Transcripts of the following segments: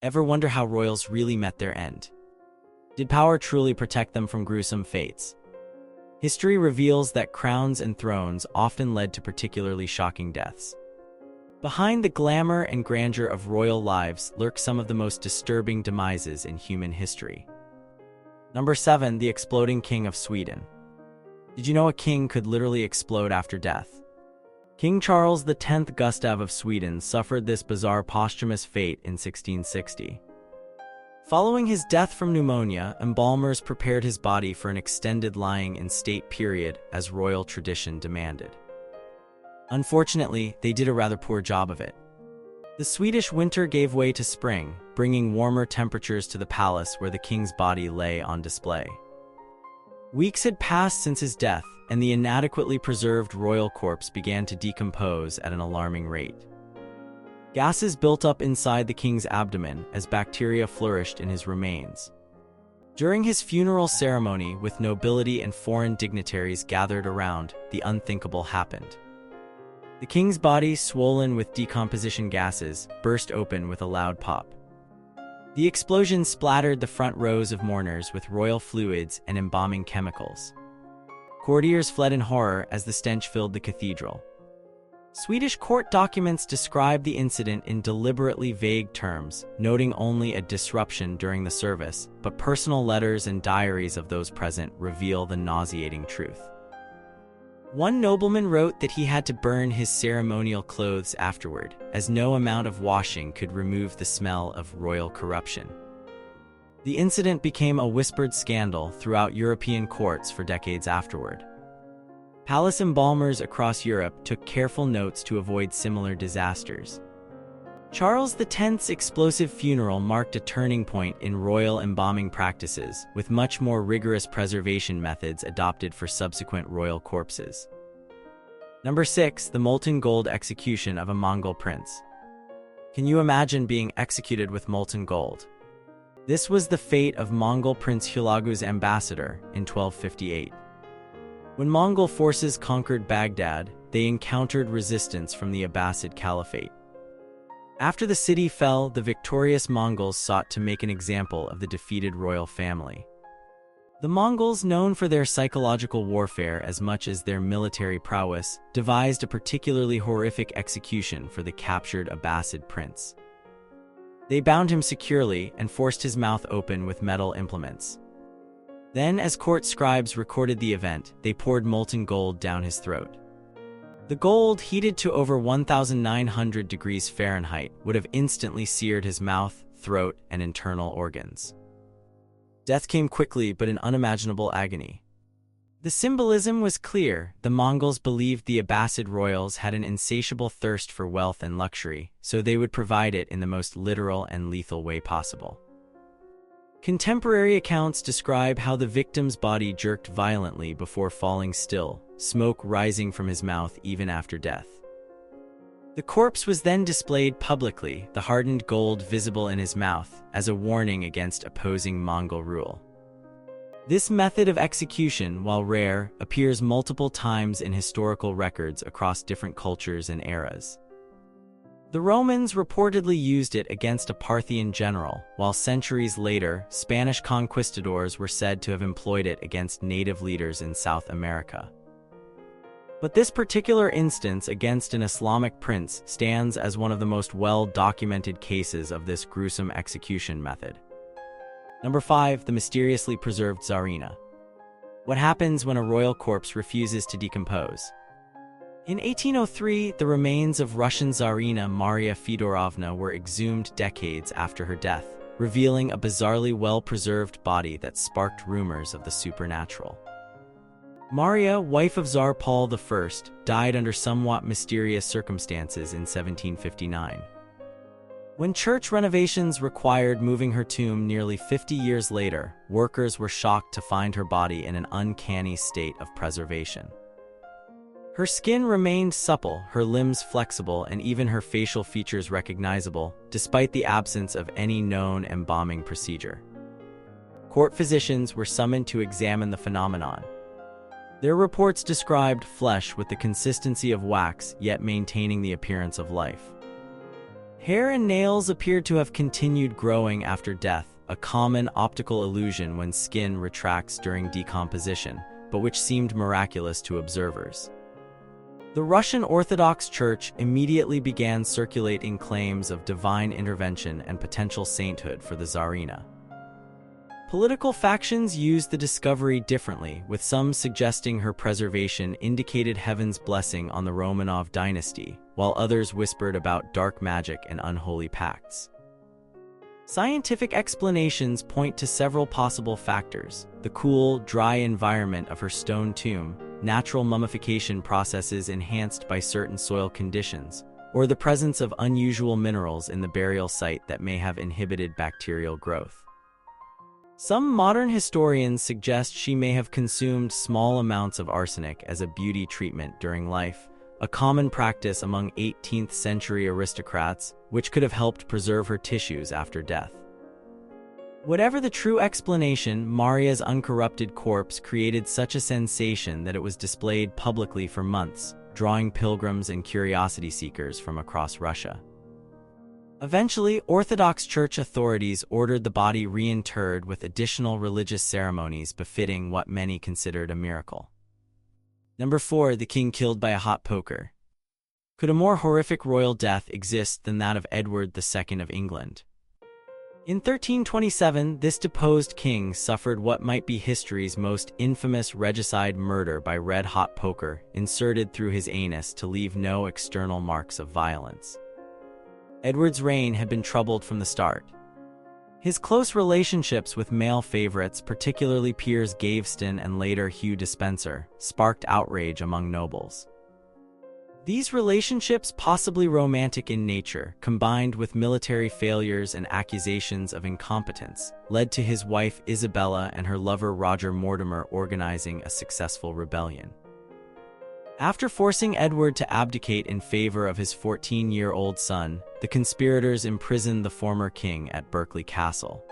Ever wonder how royals really met their end? Did power truly protect them from gruesome fates? History reveals that crowns and thrones often led to particularly shocking deaths. Behind the glamour and grandeur of royal lives lurk some of the most disturbing demises in human history. Number 7. The Exploding King of Sweden. Did you know a king could literally explode after death? King Charles X Gustav of Sweden suffered this bizarre posthumous fate in 1660. Following his death from pneumonia, embalmers prepared his body for an extended lying in state period as royal tradition demanded. Unfortunately, they did a rather poor job of it. The Swedish winter gave way to spring, bringing warmer temperatures to the palace where the king's body lay on display. Weeks had passed since his death, and the inadequately preserved royal corpse began to decompose at an alarming rate. Gases built up inside the king's abdomen as bacteria flourished in his remains. During his funeral ceremony, with nobility and foreign dignitaries gathered around, the unthinkable happened. The king's body, swollen with decomposition gases, burst open with a loud pop. The explosion splattered the front rows of mourners with royal fluids and embalming chemicals. Courtiers fled in horror as the stench filled the cathedral. Swedish court documents describe the incident in deliberately vague terms, noting only a disruption during the service, but personal letters and diaries of those present reveal the nauseating truth. One nobleman wrote that he had to burn his ceremonial clothes afterward, as no amount of washing could remove the smell of royal corruption. The incident became a whispered scandal throughout European courts for decades afterward. Palace embalmers across Europe took careful notes to avoid similar disasters. Charles X's explosive funeral marked a turning point in royal embalming practices, with much more rigorous preservation methods adopted for subsequent royal corpses. Number 6. The molten gold execution of a Mongol prince. Can you imagine being executed with molten gold? This was the fate of Mongol Prince Hulagu's ambassador in 1258. When Mongol forces conquered Baghdad, they encountered resistance from the Abbasid Caliphate. After the city fell, the victorious Mongols sought to make an example of the defeated royal family. The Mongols, known for their psychological warfare as much as their military prowess, devised a particularly horrific execution for the captured Abbasid prince. They bound him securely and forced his mouth open with metal implements. Then, as court scribes recorded the event, they poured molten gold down his throat. The gold, heated to over 1,900 degrees Fahrenheit, would have instantly seared his mouth, throat, and internal organs. Death came quickly but in unimaginable agony. The symbolism was clear. The Mongols believed the Abbasid royals had an insatiable thirst for wealth and luxury, so they would provide it in the most literal and lethal way possible. Contemporary accounts describe how the victim's body jerked violently before falling still, smoke rising from his mouth even after death. The corpse was then displayed publicly, the hardened gold visible in his mouth, as a warning against opposing Mongol rule. This method of execution, while rare, appears multiple times in historical records across different cultures and eras. The Romans reportedly used it against a Parthian general, while centuries later, Spanish conquistadors were said to have employed it against native leaders in South America. But this particular instance against an Islamic prince stands as one of the most well-documented cases of this gruesome execution method. Number 5. The mysteriously preserved Tsarina. What happens when a royal corpse refuses to decompose? In 1803, the remains of Russian Tsarina Maria Feodorovna were exhumed decades after her death, revealing a bizarrely well-preserved body that sparked rumors of the supernatural. Maria, wife of Tsar Paul I, died under somewhat mysterious circumstances in 1759. When church renovations required moving her tomb nearly 50 years later, workers were shocked to find her body in an uncanny state of preservation. Her skin remained supple, her limbs flexible, and even her facial features recognizable, despite the absence of any known embalming procedure. Court physicians were summoned to examine the phenomenon. Their reports described flesh with the consistency of wax, yet maintaining the appearance of life. Hair and nails appeared to have continued growing after death, a common optical illusion when skin retracts during decomposition, but which seemed miraculous to observers. The Russian Orthodox Church immediately began circulating claims of divine intervention and potential sainthood for the Tsarina. Political factions used the discovery differently, with some suggesting her preservation indicated heaven's blessing on the Romanov dynasty, while others whispered about dark magic and unholy pacts. Scientific explanations point to several possible factors: the cool, dry environment of her stone tomb, natural mummification processes enhanced by certain soil conditions, or the presence of unusual minerals in the burial site that may have inhibited bacterial growth. Some modern historians suggest she may have consumed small amounts of arsenic as a beauty treatment during life, a common practice among 18th-century aristocrats, which could have helped preserve her tissues after death. Whatever the true explanation, Maria's uncorrupted corpse created such a sensation that it was displayed publicly for months, drawing pilgrims and curiosity seekers from across Russia. Eventually, Orthodox Church authorities ordered the body reinterred with additional religious ceremonies befitting what many considered a miracle. Number 4. The king killed by a hot poker. Could a more horrific royal death exist than that of Edward II of England? In 1327, this deposed king suffered what might be history's most infamous regicide murder by red-hot poker inserted through his anus to leave no external marks of violence. Edward's reign had been troubled from the start. His close relationships with male favorites, particularly Piers Gaveston and later Hugh Despenser, sparked outrage among nobles. These relationships, possibly romantic in nature, combined with military failures and accusations of incompetence, led to his wife Isabella and her lover Roger Mortimer organizing a successful rebellion. After forcing Edward to abdicate in favor of his 14-year-old son, the conspirators imprisoned the former king at Berkeley Castle.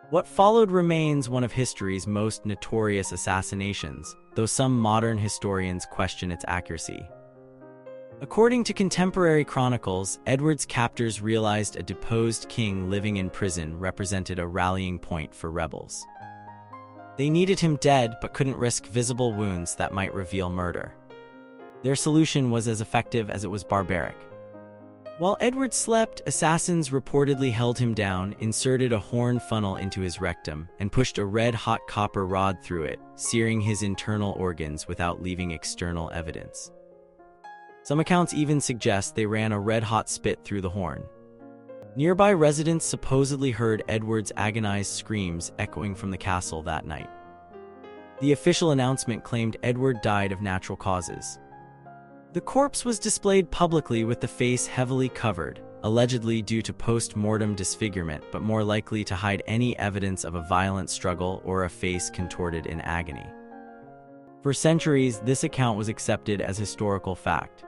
What followed remains one of history's most notorious assassinations, though some modern historians question its accuracy. According to contemporary chronicles, Edward's captors realized a deposed king living in prison represented a rallying point for rebels. They needed him dead but couldn't risk visible wounds that might reveal murder. Their solution was as effective as it was barbaric. While Edward slept, assassins reportedly held him down, inserted a horn funnel into his rectum, and pushed a red-hot copper rod through it, searing his internal organs without leaving external evidence. Some accounts even suggest they ran a red-hot spit through the horn. Nearby residents supposedly heard Edward's agonized screams echoing from the castle that night. The official announcement claimed Edward died of natural causes. The corpse was displayed publicly with the face heavily covered, allegedly due to post-mortem disfigurement, but more likely to hide any evidence of a violent struggle or a face contorted in agony. For centuries, this account was accepted as historical fact.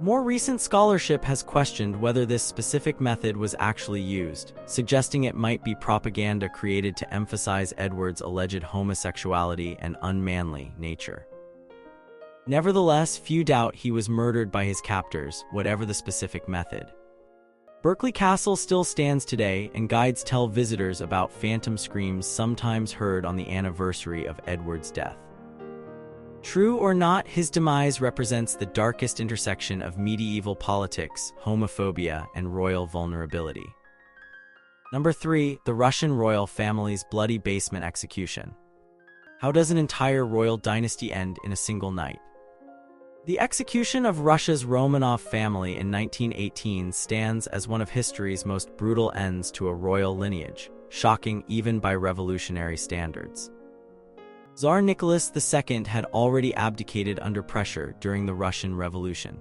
More recent scholarship has questioned whether this specific method was actually used, suggesting it might be propaganda created to emphasize Edward's alleged homosexuality and unmanly nature. Nevertheless, few doubt he was murdered by his captors, whatever the specific method. Berkeley Castle still stands today, and guides tell visitors about phantom screams sometimes heard on the anniversary of Edward's death. True or not, his demise represents the darkest intersection of medieval politics, homophobia, and royal vulnerability. Number 3. The Russian royal family's bloody basement execution. How does an entire royal dynasty end in a single night? The execution of Russia's Romanov family in 1918 stands as one of history's most brutal ends to a royal lineage, shocking even by revolutionary standards. Tsar Nicholas II had already abdicated under pressure during the Russian Revolution.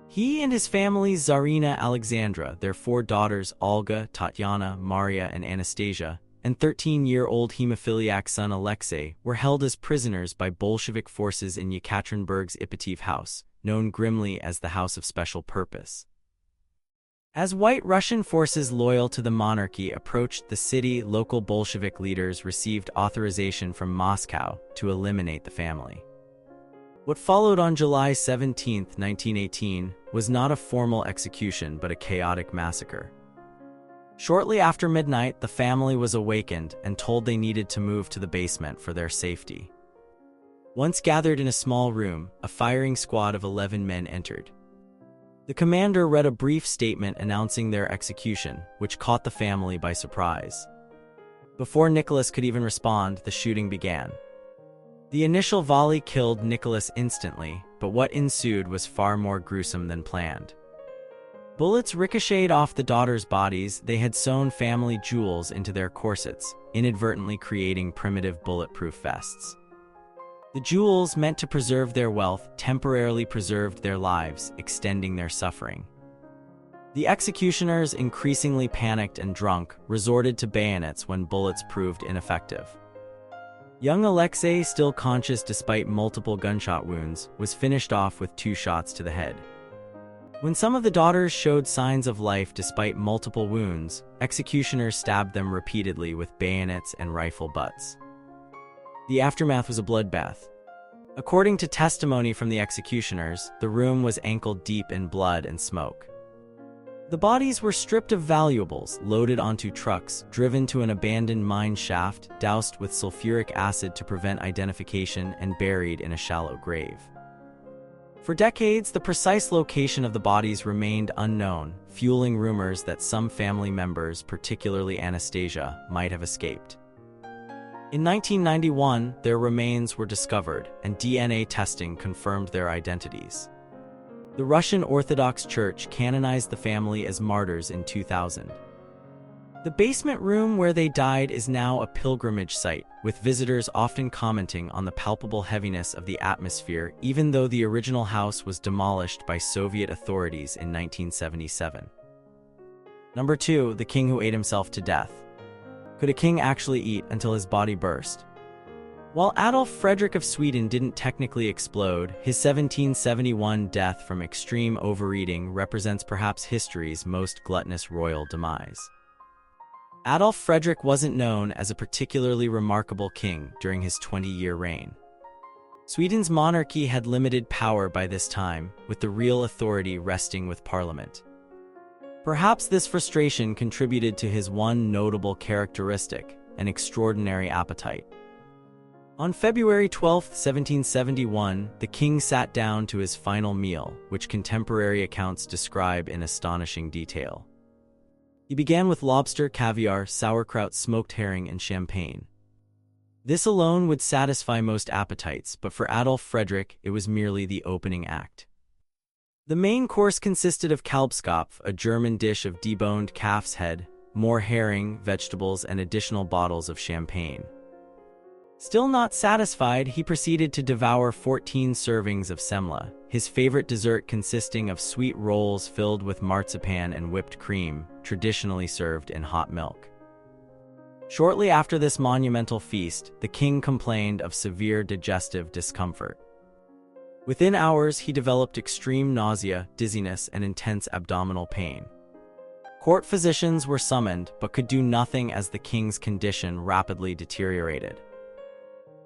He and his family, Tsarina Alexandra, their 4 daughters Olga, Tatiana, Maria, and Anastasia, and 13-year-old hemophiliac son Alexei, were held as prisoners by Bolshevik forces in Yekaterinburg's Ipatiev House, known grimly as the House of Special Purpose. As white Russian forces loyal to the monarchy approached the city, local Bolshevik leaders received authorization from Moscow to eliminate the family. What followed on July 17, 1918, was not a formal execution but a chaotic massacre. Shortly after midnight, the family was awakened and told they needed to move to the basement for their safety. Once gathered in a small room, a firing squad of 11 men entered. The commander read a brief statement announcing their execution, which caught the family by surprise. Before Nicholas could even respond, the shooting began. The initial volley killed Nicholas instantly, but what ensued was far more gruesome than planned. Bullets ricocheted off the daughters' bodies. They had sewn family jewels into their corsets, inadvertently creating primitive bulletproof vests. The jewels, meant to preserve their wealth, temporarily preserved their lives, extending their suffering. The executioners, increasingly panicked and drunk, resorted to bayonets when bullets proved ineffective. Young Alexei, still conscious despite multiple gunshot wounds, was finished off with 2 shots to the head. When some of the daughters showed signs of life despite multiple wounds, executioners stabbed them repeatedly with bayonets and rifle butts. The aftermath was a bloodbath. According to testimony from the executioners, the room was ankle-deep in blood and smoke. The bodies were stripped of valuables, loaded onto trucks, driven to an abandoned mine shaft, doused with sulfuric acid to prevent identification, and buried in a shallow grave. For decades, the precise location of the bodies remained unknown, fueling rumors that some family members, particularly Anastasia, might have escaped. In 1991, their remains were discovered, and DNA testing confirmed their identities. The Russian Orthodox Church canonized the family as martyrs in 2000. The basement room where they died is now a pilgrimage site, with visitors often commenting on the palpable heaviness of the atmosphere, even though the original house was demolished by Soviet authorities in 1977. Number 2. The king who ate himself to death. Could a king actually eat until his body burst? While Adolf Fredrik of Sweden didn't technically explode, his 1771 death from extreme overeating represents perhaps history's most gluttonous royal demise. Adolf Fredrik wasn't known as a particularly remarkable king during his 20-year reign. Sweden's monarchy had limited power by this time, with the real authority resting with parliament. Perhaps this frustration contributed to his one notable characteristic, an extraordinary appetite. On February 12, 1771, the king sat down to his final meal, which contemporary accounts describe in astonishing detail. He began with lobster, caviar, sauerkraut, smoked herring, and champagne. This alone would satisfy most appetites, but for Adolf Fredrik, it was merely the opening act. The main course consisted of Kalbskopf, a German dish of deboned calf's head, more herring, vegetables, and additional bottles of champagne. Still not satisfied, he proceeded to devour 14 servings of semla, his favorite dessert consisting of sweet rolls filled with marzipan and whipped cream, traditionally served in hot milk. Shortly after this monumental feast, the king complained of severe digestive discomfort. Within hours, he developed extreme nausea, dizziness, and intense abdominal pain. Court physicians were summoned, but could do nothing as the king's condition rapidly deteriorated.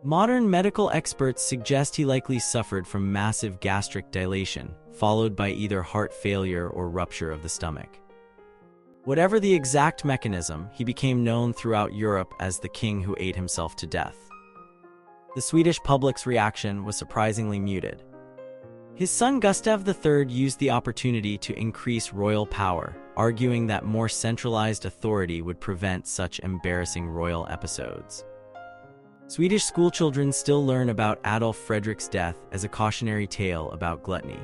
Modern medical experts suggest he likely suffered from massive gastric dilation, followed by either heart failure or rupture of the stomach. Whatever the exact mechanism, he became known throughout Europe as the king who ate himself to death. The Swedish public's reaction was surprisingly muted. His son Gustav III used the opportunity to increase royal power, arguing that more centralized authority would prevent such embarrassing royal episodes. Swedish schoolchildren still learn about Adolf Fredrik's death as a cautionary tale about gluttony.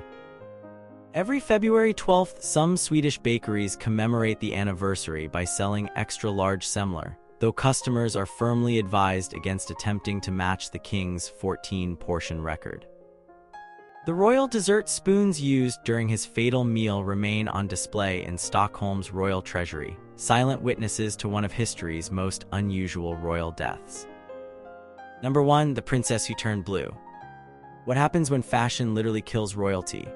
Every February 12th, some Swedish bakeries commemorate the anniversary by selling extra-large semlor, though customers are firmly advised against attempting to match the king's 14-portion record. The royal dessert spoons used during his fatal meal remain on display in Stockholm's royal treasury, silent witnesses to one of history's most unusual royal deaths. Number 1. The Princess Who Turned Blue. What happens when fashion literally kills royalty?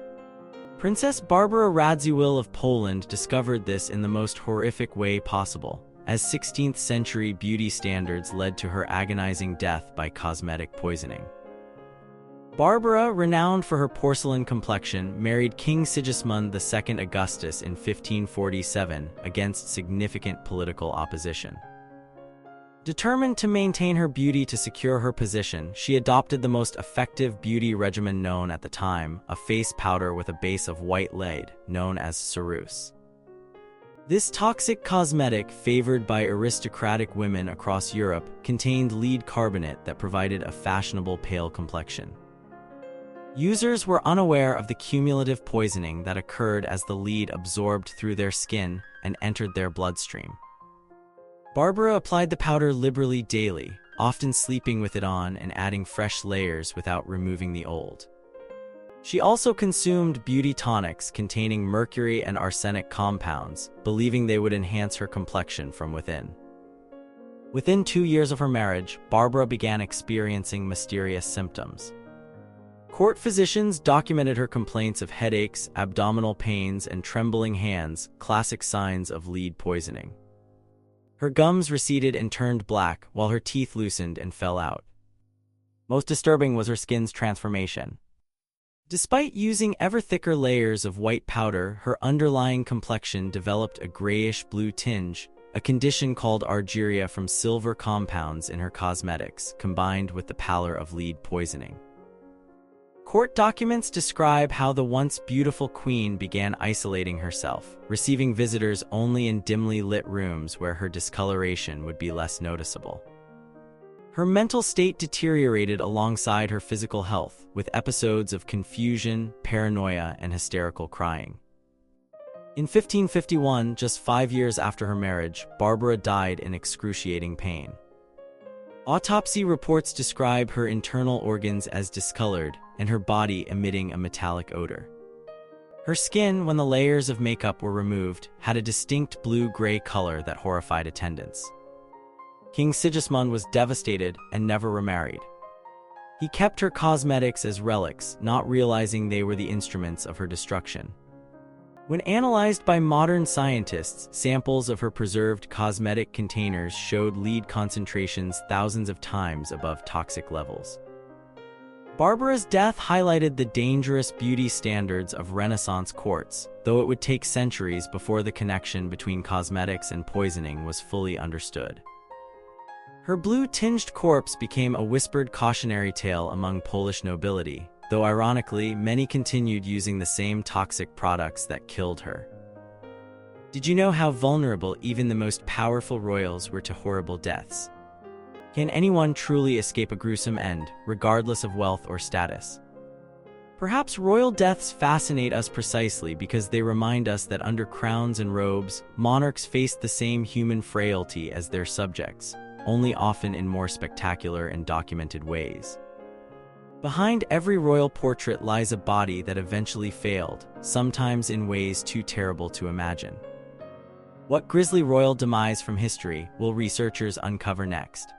Princess Barbara Radziwiłł of Poland discovered this in the most horrific way possible, as 16th-century beauty standards led to her agonizing death by cosmetic poisoning. Barbara, renowned for her porcelain complexion, married King Sigismund II Augustus in 1547 against significant political opposition. Determined to maintain her beauty to secure her position, she adopted the most effective beauty regimen known at the time, a face powder with a base of white lead, known as ceruse. This toxic cosmetic, favored by aristocratic women across Europe, contained lead carbonate that provided a fashionable pale complexion. Users were unaware of the cumulative poisoning that occurred as the lead absorbed through their skin and entered their bloodstream. Barbara applied the powder liberally daily, often sleeping with it on and adding fresh layers without removing the old. She also consumed beauty tonics containing mercury and arsenic compounds, believing they would enhance her complexion from within. Within 2 years of her marriage, Barbara began experiencing mysterious symptoms. Court physicians documented her complaints of headaches, abdominal pains, and trembling hands, classic signs of lead poisoning. Her gums receded and turned black, while her teeth loosened and fell out. Most disturbing was her skin's transformation. Despite using ever thicker layers of white powder, her underlying complexion developed a grayish-blue tinge, a condition called argyria from silver compounds in her cosmetics, combined with the pallor of lead poisoning. Court documents describe how the once beautiful queen began isolating herself, receiving visitors only in dimly lit rooms where her discoloration would be less noticeable. Her mental state deteriorated alongside her physical health, with episodes of confusion, paranoia, and hysterical crying. In 1551, just 5 years after her marriage, Barbara died in excruciating pain. Autopsy reports describe her internal organs as discolored and her body emitting a metallic odor. Her skin, when the layers of makeup were removed, had a distinct blue-gray color that horrified attendants. King Sigismund was devastated and never remarried. He kept her cosmetics as relics, not realizing they were the instruments of her destruction. When analyzed by modern scientists, samples of her preserved cosmetic containers showed lead concentrations thousands of times above toxic levels. Barbara's death highlighted the dangerous beauty standards of Renaissance courts, though it would take centuries before the connection between cosmetics and poisoning was fully understood. Her blue-tinged corpse became a whispered cautionary tale among Polish nobility, though ironically, many continued using the same toxic products that killed her. Did you know how vulnerable even the most powerful royals were to horrible deaths? Can anyone truly escape a gruesome end, regardless of wealth or status? Perhaps royal deaths fascinate us precisely because they remind us that under crowns and robes, monarchs faced the same human frailty as their subjects, only often in more spectacular and documented ways. Behind every royal portrait lies a body that eventually failed, sometimes in ways too terrible to imagine. What grisly royal demise from history will researchers uncover next?